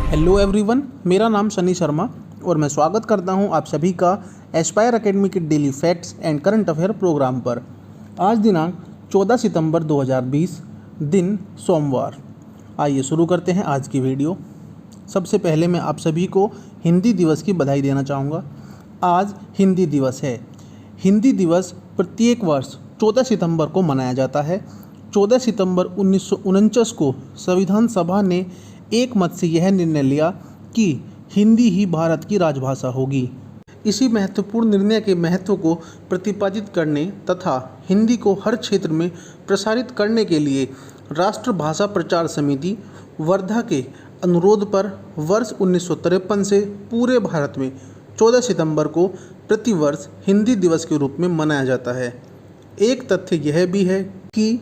Hello everyone, मेरा नाम सनी शर्मा और मैं स्वागत करता हूं आप सभी का एस्पायर एकेडमी के daily facts and current affair program पर। आज दिनांक 14 सितंबर 2020, दिन सोमवार। आइए शुरू करते हैं आज की वीडियो। सबसे पहले मैं आप सभी को हिंदी दिवस की बधाई देना चाहूँगा। आज हिंदी दिवस है। हिंदी दिवस प्रत्येक वर्ष 14 सितंबर को मनाया जाता है। 14 सितंबर 1949 को संविधान सभा ने एक मत से यह निर्णय लिया कि हिंदी ही भारत की राजभाषा होगी। इसी महत्वपूर्ण निर्णय के महत्व को प्रतिपादित करने तथा हिंदी को हर क्षेत्र में प्रसारित करने के लिए राष्ट्रभाषा प्रचार समिति वर्धा के अनुरोध पर वर्ष 1953 से पूरे भारत में 14 सितंबर को प्रतिवर्ष हिंदी दिवस के रूप में मनाया जाता है। एक तथ्य यह भी है कि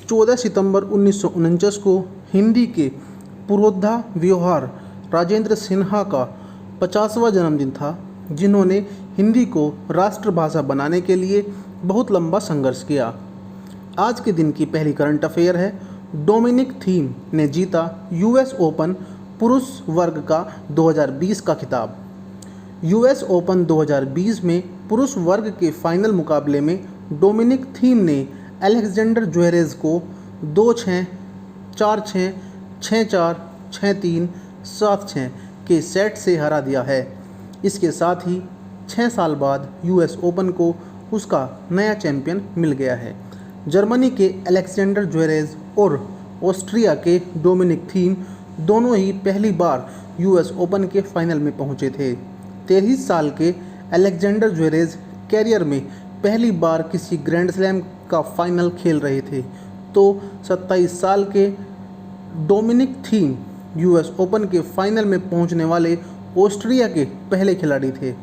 14 सितंबर 1949 को हिंदी के पुरोधा व्यवहार राजेंद्र सिन्हा का 50वां जन्मदिन था, जिन्होंने हिंदी को राष्ट्रभाषा बनाने के लिए बहुत लंबा संघर्ष किया। आज के दिन की पहली करंट अफेयर है। डोमिनिक थीम ने जीता यूएस ओपन पुरुष वर्ग का 2020 का खिताब। यूएस ओपन 2020 में पुरुष वर्ग के फाइनल मुकाबले में डोमिनिक थीम ने अलेक्जेंडर ज्वेरेव को 2-6, 4-6, 6-4, 6-3, 7-6 के सेट से हरा दिया है। इसके साथ ही 6 साल बाद यूएस ओपन को उसका नया चैंपियन मिल गया है। जर्मनी के अलेक्जेंडर ज्वेरेव और ऑस्ट्रिया के डोमिनिक थीम दोनों ही पहली बार यूएस ओपन के फाइनल में पहुंचे थे। 23 साल के अलेक्जेंडर ज्वेरेव कैरियर में पहली बार किसी ग्रैंड स्लैम का फाइनल खेल रहे थे, तो 27 साल के डोमिनिक थीम यूएस ओपन के फाइनल में पहुंचने वाले ऑस्ट्रिया के पहले खिलाड़ी थे।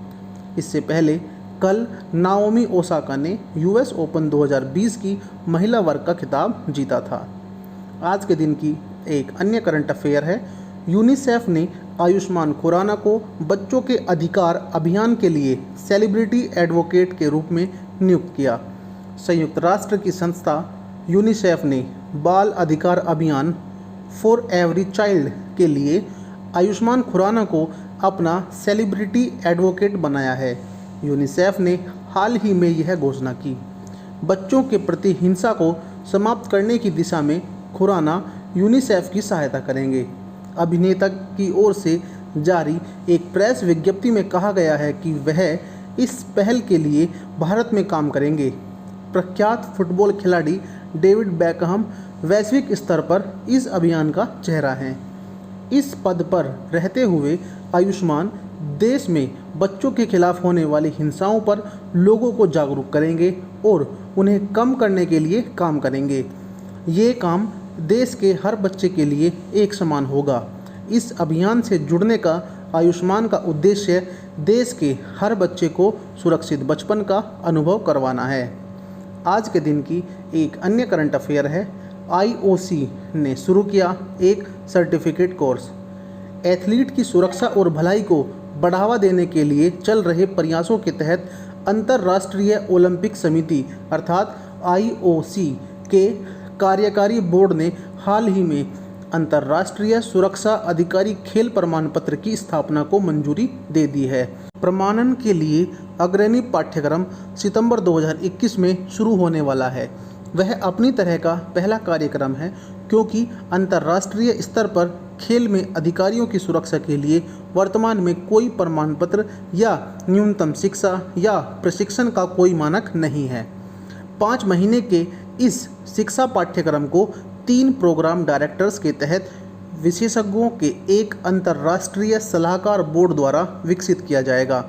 इससे पहले कल नाओमी ओसाका ने यूएस ओपन 2020 की महिला वर्ग का खिताब जीता था। आज के दिन की एक अन्य करंट अफेयर है। यूनिसेफ ने आयुष्मान खुराना को बच्चों के अधिकार अभियान के लिए सेलिब्रिटी एडवोकेट के रूप में नियुक्त किया। संयुक्त राष्ट्र की संस्था यूनिसेफ ने बाल अधिकार अभियान फॉर एवरी चाइल्ड के लिए आयुष्मान खुराना को अपना सेलिब्रिटी एडवोकेट बनाया है। यूनिसेफ ने हाल ही में यह घोषणा की। बच्चों के प्रति हिंसा को समाप्त करने की दिशा में खुराना यूनिसेफ की सहायता करेंगे। अभिनेता की ओर से जारी एक प्रेस विज्ञप्ति में कहा गया है कि वह इस पहल के लिए भारत में काम करेंगे। प्रख्यात फुटबॉल खिलाड़ी डेविड बेकहम वैश्विक स्तर पर इस अभियान का चेहरा हैं। इस पद पर रहते हुए आयुष्मान देश में बच्चों के खिलाफ होने वाली हिंसाओं पर लोगों को जागरूक करेंगे और उन्हें कम करने के लिए काम करेंगे। ये काम देश के हर बच्चे के लिए एक समान होगा। इस अभियान से जुड़ने का आयुष्मान का उद्देश्य देश के हर बच्चे को सुरक्षित बचपन का अनुभव करवाना है। आज के दिन की एक अन्य करंट अफेयर है। आईओसी ने शुरू किया एक सर्टिफिकेट कोर्स। एथलीट की सुरक्षा और भलाई को बढ़ावा देने के लिए चल रहे प्रयासों के तहत अंतर्राष्ट्रीय ओलंपिक समिति अर्थात आईओसी के कार्यकारी बोर्ड ने हाल ही में अंतर्राष्ट्रीय सुरक्षा अधिकारी खेल प्रमाण पत्र की स्थापना को मंजूरी दे दी है। प्रमाणन के लिए अग्रणी पाठ्यक्रम सितंबर 2021 में शुरू होने वाला है। वह अपनी तरह का पहला कार्यक्रम है, क्योंकि अंतर्राष्ट्रीय स्तर पर खेल में अधिकारियों की सुरक्षा के लिए वर्तमान में कोई प्रमाण पत्र या न्यूनतम शिक्षा या प्रशिक्षण का कोई मानक नहीं है। 5 महीने के इस शिक्षा पाठ्यक्रम को 3 प्रोग्राम डायरेक्टर्स के तहत विशेषज्ञों के एक अंतर्राष्ट्रीय सलाहकार बोर्ड द्वारा विकसित किया जाएगा।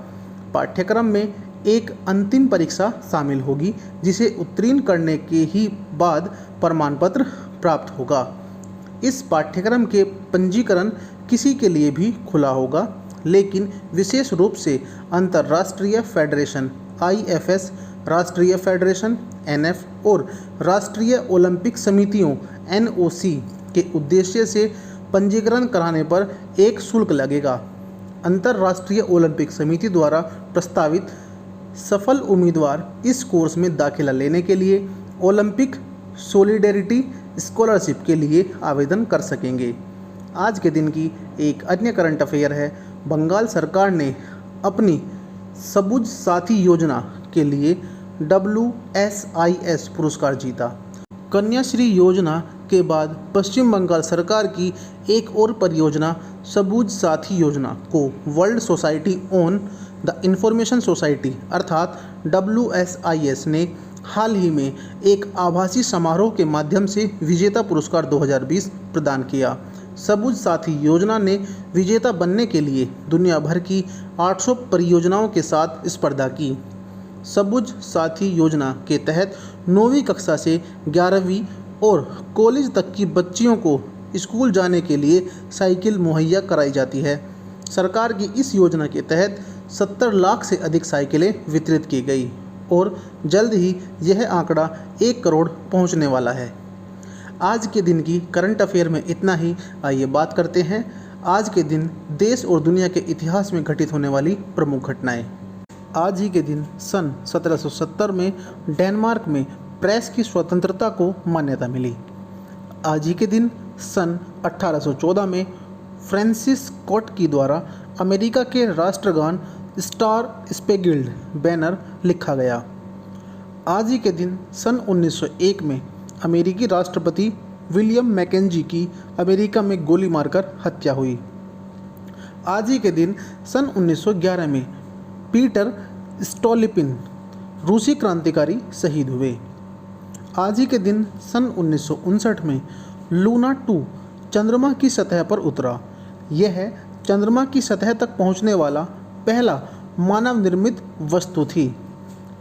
पाठ्यक्रम में एक अंतिम परीक्षा शामिल होगी, जिसे उत्तीर्ण करने के ही बाद प्रमाण पत्र प्राप्त होगा। इस पाठ्यक्रम के पंजीकरण किसी के लिए भी खुला होगा, लेकिन विशेष रूप से अंतर्राष्ट्रीय फेडरेशन आईएफएस, राष्ट्रीय फेडरेशन एनएफ और राष्ट्रीय ओलंपिक समितियों एनओसी के उद्देश्य से पंजीकरण कराने पर एक शुल्क लगेगा। अंतर्राष्ट्रीय ओलंपिक समिति द्वारा प्रस्तावित सफल उम्मीदवार इस कोर्स में दाखिला लेने के लिए ओलंपिक सॉलिडेरिटी स्कॉलरशिप के लिए आवेदन कर सकेंगे। आज के दिन की एक अन्य करंट अफेयर है, बंगाल सरकार ने अपनी सबुज साथी योजना के लिए WSIS पुरस्कार जीता। कन्याश्री योजना के बाद पश्चिम बंगाल सरकार की एक और परियोजना सबुज साथी योजना को world society on the information society अर्थात WSIS ने हाल ही में एक आभासी समारोह के माध्यम से विजेता पुरस्कार 2020 प्रदान किया। सबुज साथी योजना ने विजेता बनने के लिए दुनिया भर की 800 परियोजनाओं के साथ स्पर्धा की। सबुज साथी योजना के तहत 9वीं कक्षा से 11वीं और कॉलेज तक की बच्चियों को स्कूल जाने के लिए साइकिल मुहैया कराई जाती है। सरकार की इस योजना के तहत 70 लाख से अधिक साइकिलें वितरित की गई और जल्द ही यह आंकड़ा 1 करोड़ पहुंचने वाला है। आज के दिन की करंट अफेयर में इतना ही। आइए बात करते हैं आज के दिन देश और दुनिया के इतिहास में घटित होने वाली प्रमुख घटनाएं। आज ही के दिन सन 1770 में डेनमार्क में प्रेस की स्वतंत्रता को मान्यता मिली। आज ही के दिन सन 1814 में फ्रांसिस स्कॉट की द्वारा अमेरिका के राष्ट्रगान स्टार स्पेगिल्ड बैनर लिखा गया। आज ही के दिन सन 1901 में अमेरिकी राष्ट्रपति विलियम मैकेंजी की अमेरिका में गोली मारकर हत्या हुई। आज ही के दिन सन 1911 में पीटर स्टोलिपिन रूसी क्रांतिकारी शहीद हुए। आज ही के दिन सन 1959 में लूना 2 चंद्रमा की सतह पर उतरा। यह चंद्रमा की सतह तक पहुंचने वाला पहला मानव निर्मित वस्तु थी।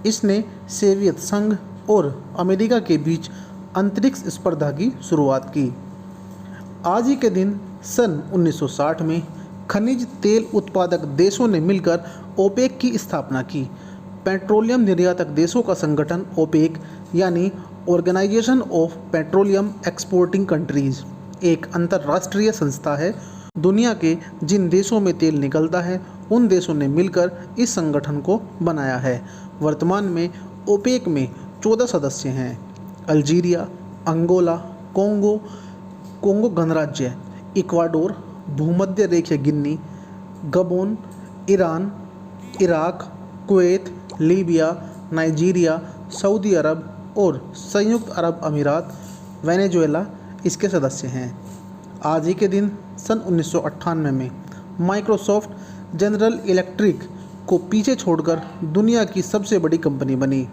इसने सोवियत संघ और अमेरिका के बीच अंतरिक्ष स्पर्धा की शुरुआत की। आज ही के दिन सन 1960 में खनिज तेल उत्पादक देशों ने मिलकर ओपेक की स्थापना की। पेट्रोलियम निर्यातक देशों का संगठन ओपेक यानी organization of petroleum exporting countries एक अंतर्राष्ट्रीय संस्था है। दुनिया के जिन देशों में तेल निकलता है उन देशों ने मिलकर इस संगठन को बनाया है। वर्तमान में ओपेक में 14 सदस्य हैं। अल्जीरिया, अंगोला, कोंगो गणराज्य, इक्वाडोर, भूमध्य रेखीय Guinea, Gabon, Iran, Iraq, Kuwait, Libya, Nigeria, Saudi Arab और संयुक्त अरब अमीरात, वेनेजुएला इसके सदस्य हैं। आज ही के दिन सन 1998 में माइक्रोसॉफ्ट जनरल इलेक्ट्रिक को पीछे छोड़कर दुनिया की सबसे बड़ी कंपनी बनी।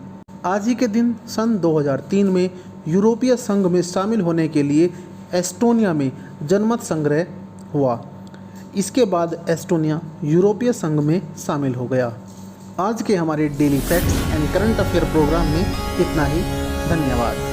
आज ही के दिन सन 2003 में यूरोपीय संघ में शामिल होने के लिए एस्टोनिया में जनमत संग्रह हुआ। इसके बाद एस्टोनिया यूरोपीय संघ में शामिल हो गया। आज के हमारे daily facts and current affair program में इतना ही। धन्यवाद।